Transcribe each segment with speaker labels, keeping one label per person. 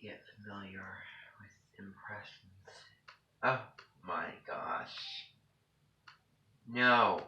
Speaker 1: get familiar with impressions. Oh my gosh. No.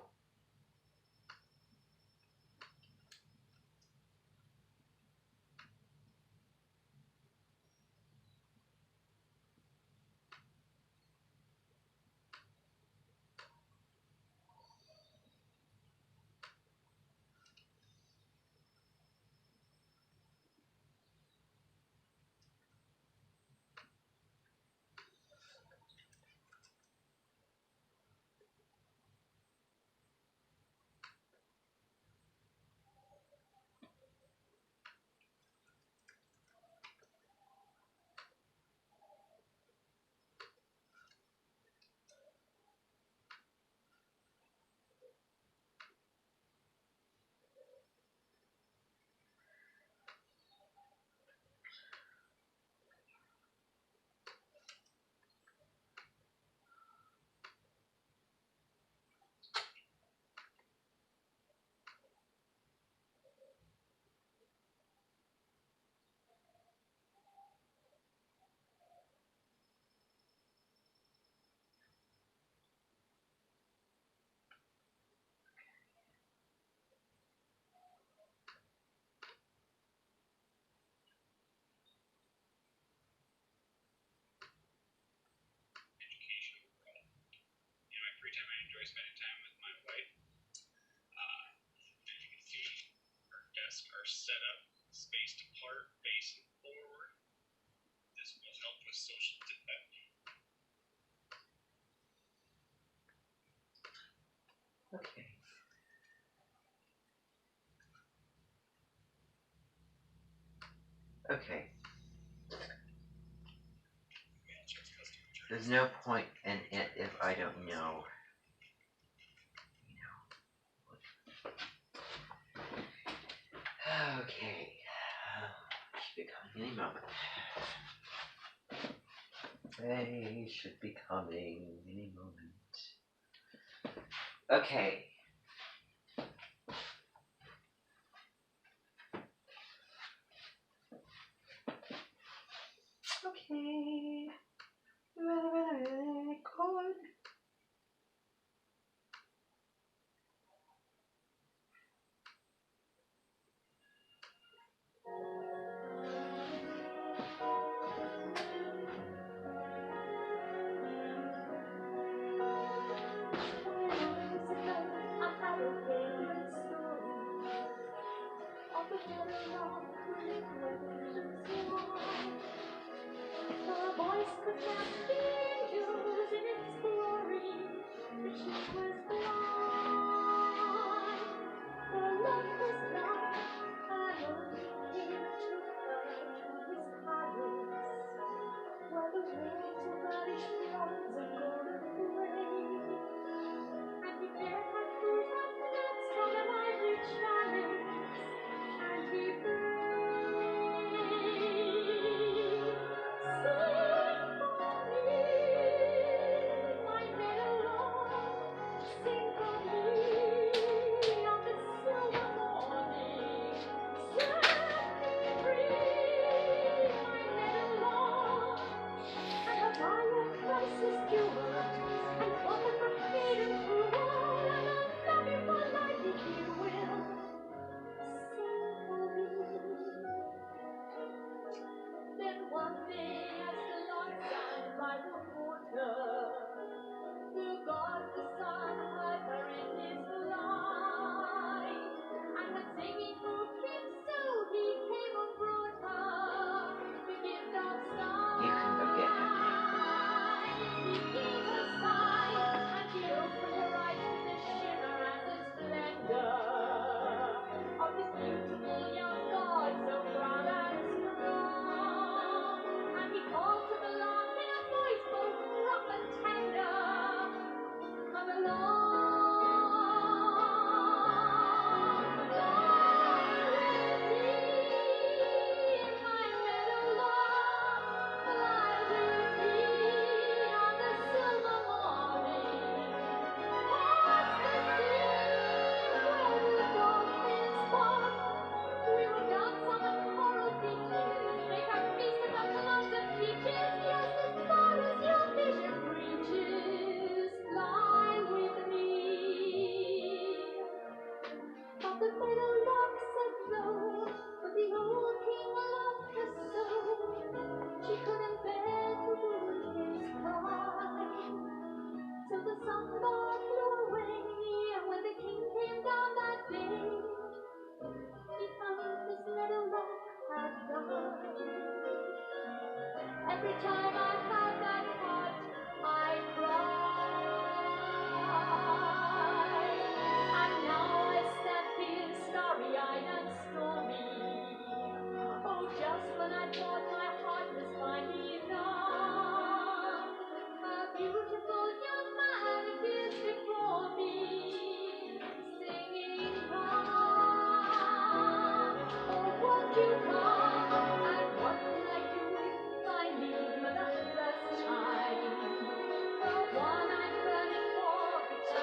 Speaker 2: Are set up spaced apart, facing forward. This will help with social
Speaker 1: Okay. There's no point in it if I don't know. Okay. Should be coming any moment. They should be coming any moment. Okay. Okay. Record.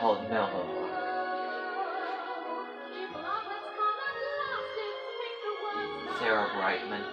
Speaker 1: called Mellow. Sarah Brightman.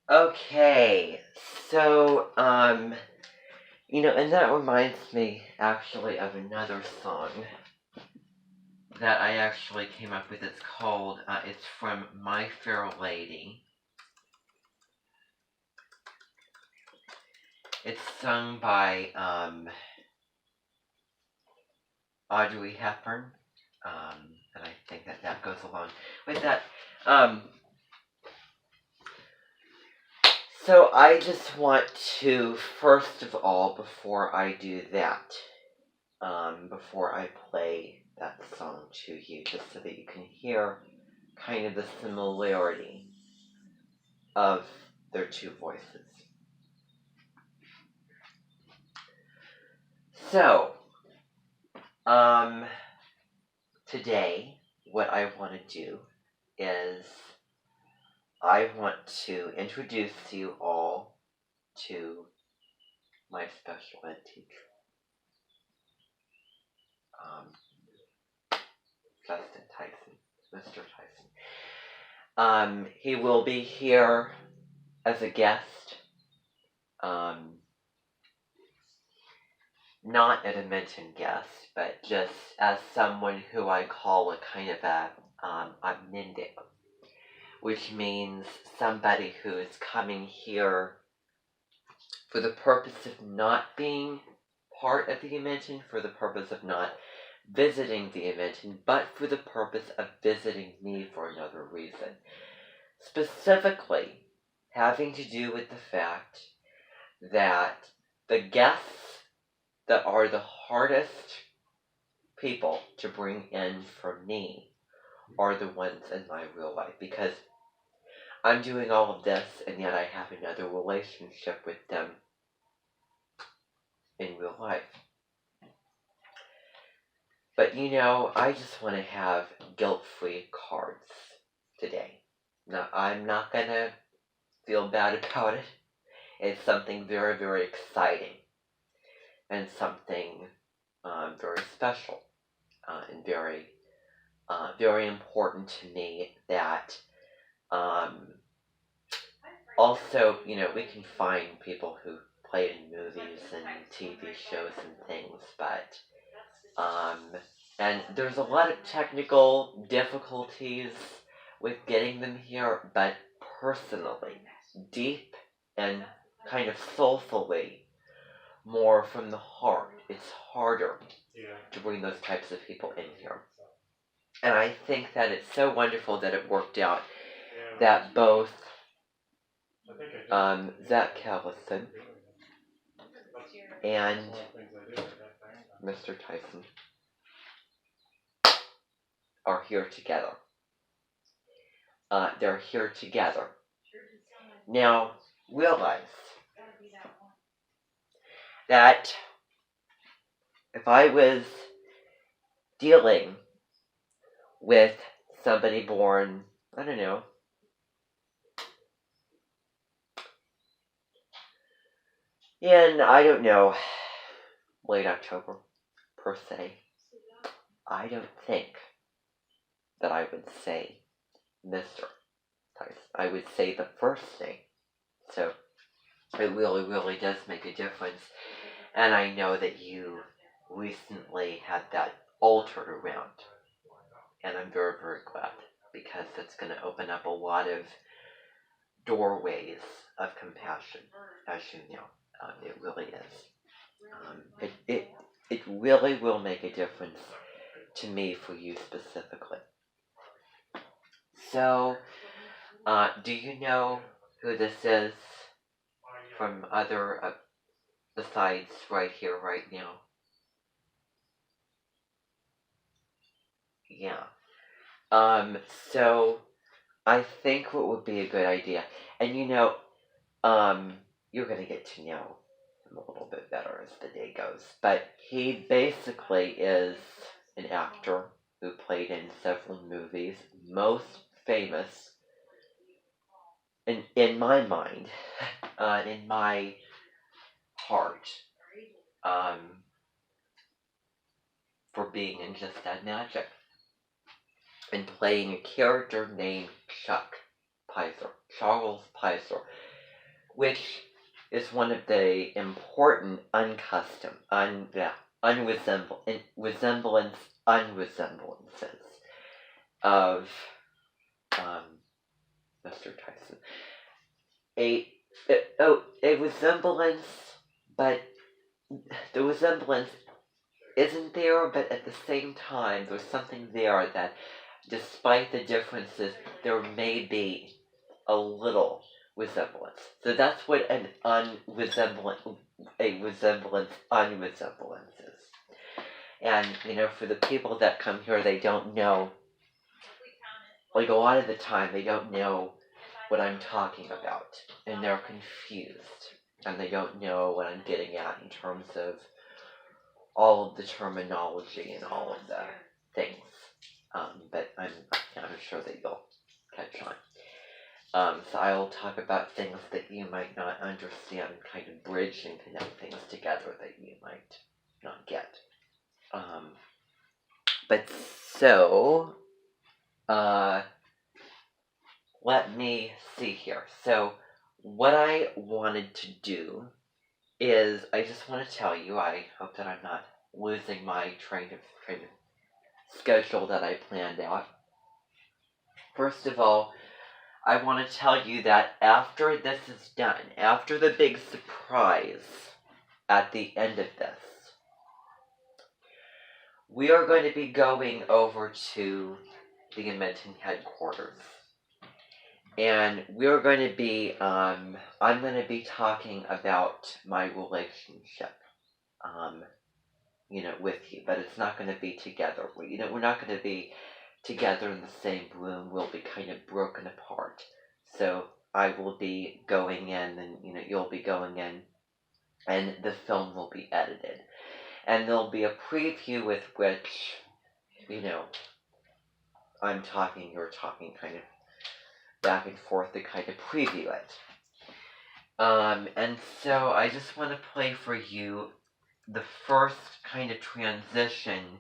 Speaker 1: Okay, so, you know, and that reminds me actually of another song that I actually came up with. It's called, it's from My Fair Lady. It's sung by, Audrey Hepburn, and I think that goes along with that. So I just want to, first of all, before I do that, before I play that song to you, just so that you can hear kind of the similarity of their two voices. So, today, what I want to do is I want to introduce you all to my special ed teacher, Justin Tyson, Mr. Tyson. He will be here as a guest, not an Edmonton guest, but just as someone who I call a kind of a Minde, which means somebody who is coming here for the purpose of not being part of the Edmonton, for the purpose of not visiting the Edmonton, but for the purpose of visiting me for another reason. Specifically, having to do with the fact that the guests that are the hardest people to bring in for me are the ones in my real life, because I'm doing all of this and yet I have another relationship with them in real life. But you know, I just want to have guilt-free cards today. Now, I'm not gonna feel bad about it. It's something very, very exciting and something very special and very, very important to me that also, you know, we can find people who played in movies and TV shows and things, but and there's a lot of technical difficulties with getting them here, but personally, deep and kind of soulfully, more from the heart, it's harder to bring those types of people in here. And I think that it's so wonderful that it worked out that both Zach Callison and Mr. Tyson are here together. They're here together. Now, realize that if I was dealing with somebody born, I don't know, in, I don't know, late October, per se, I don't think that I would say Mr. Tyson. I would say the first name. So it really, really does make a difference. And I know that you recently had that altered around. And I'm very, very glad because it's going to open up a lot of doorways of compassion, as you know. It really is. It really will make a difference to me for you specifically. So, do you know who this is from other, besides right here, right now? Yeah. So I think what would be a good idea, and you're gonna get to know him a little bit better as the day goes, but he basically is an actor who played in several movies, most famous in my mind, in my heart, um, for being in Just That Magic and playing a character named Chuck Pizer, Charles Pizer, which is one of the important unresemblances of Mr. Tyson. A resemblance, but the resemblance isn't there, but at the same time, there's something there that, despite the differences, there may be a little resemblance. So that's what a resemblance unresemblance is. And, for the people that come here, they don't know, like a lot of the time, they don't know what I'm talking about. And they're confused. And they don't know what I'm getting at in terms of all of the terminology and all of the things. But I'm sure that you'll catch on. So I will talk about things that you might not understand and kind of bridge and connect things together that you might not get. But so, let me see here. So, what I wanted to do is, I just want to tell you, I hope that I'm not losing my train of schedule that I planned out. First of all, I want to tell you that after this is done, after the big surprise at the end of this, we are going to be going over to the Inventing headquarters. And we're going to be, I'm going to be talking about my relationship, with you, but it's not going to be together. We're not going to be together in the same room. We'll be kind of broken apart. So I will be going in, and you'll be going in, and the film will be edited, and there'll be a preview with which, I'm talking, you're talking, kind of back and forth to kind of preview it. And so I just want to play for you the first kind of transition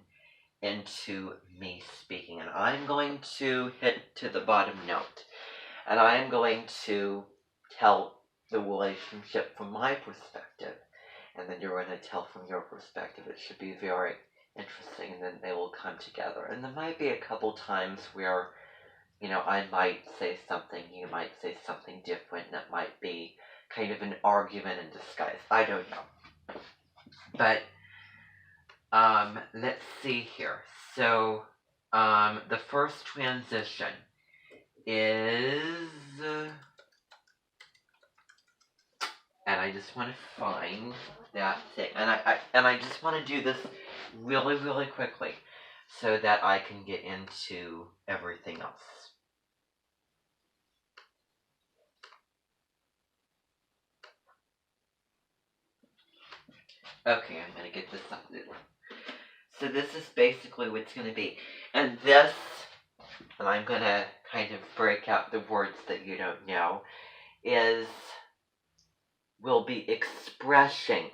Speaker 1: into me speaking. And I'm going to hit to the bottom note. And I am going to tell the relationship from my perspective. And then you're going to tell from your perspective. It should be very interesting. And then they will come together. And there might be a couple times where, I might say something, you might say something different. And that might be kind of an argument in disguise. I don't know. But let's see here. So, the first transition is, and I just want to find that thing, and I just want to do this really, really quickly, so that I can get into everything else. Okay, I'm gonna get this up. So this is basically what's going to be. And this, and I'm going to kind of break out the words that you don't know, will be expressing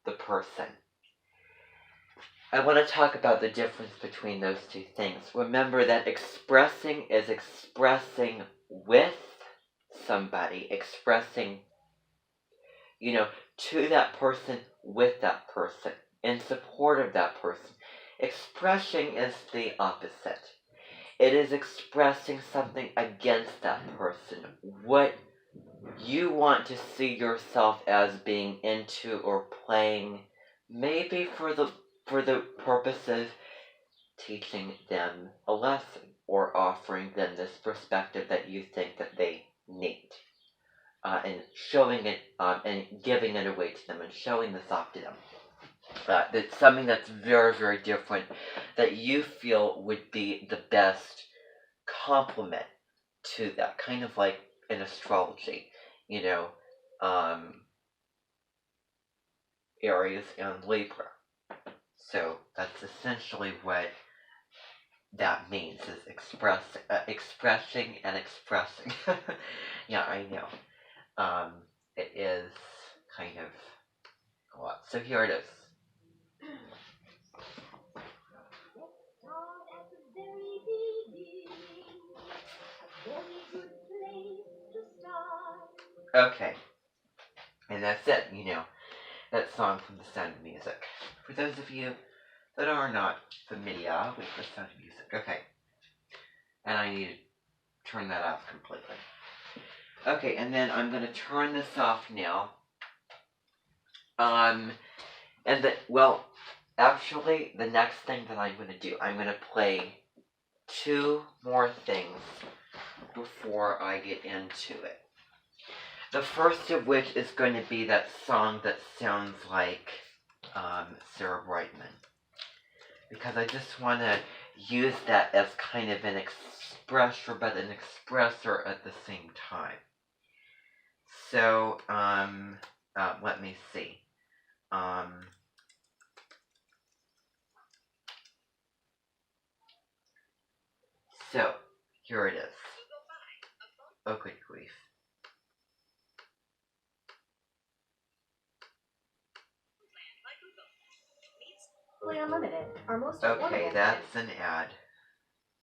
Speaker 1: the person. I want to talk about the difference between those two things. Remember that expressing is expressing with somebody, expressing, to that person, with that person, in support of that person. Expressing is the opposite. It is expressing something against that person. What you want to see yourself as being into or playing, maybe for the purpose of teaching them a lesson or offering them this perspective that you think that they need. And showing it and giving it away to them and showing this off to them. That's something that's very, very different that you feel would be the best complement to that. Kind of like in astrology, Aries and Libra. So that's essentially what that means, is expressing and expressing. Yeah, I know. It is kind of a lot. So here it is. Okay. And that's it, that song from The Sound of Music. For those of you that are not familiar with The Sound of Music. Okay. And I need to turn that off completely. Okay, and then I'm going to turn this off now. Actually, the next thing that I'm going to do, I'm going to play 2 more things before I get into it. The first of which is going to be that song that sounds like Sarah Brightman. Because I just want to use that as kind of an expressor, but an expressor at the same time. So, let me see. So, here it is. Oh, good grief.
Speaker 3: Play Unlimited, our most
Speaker 1: Okay, that's an ad.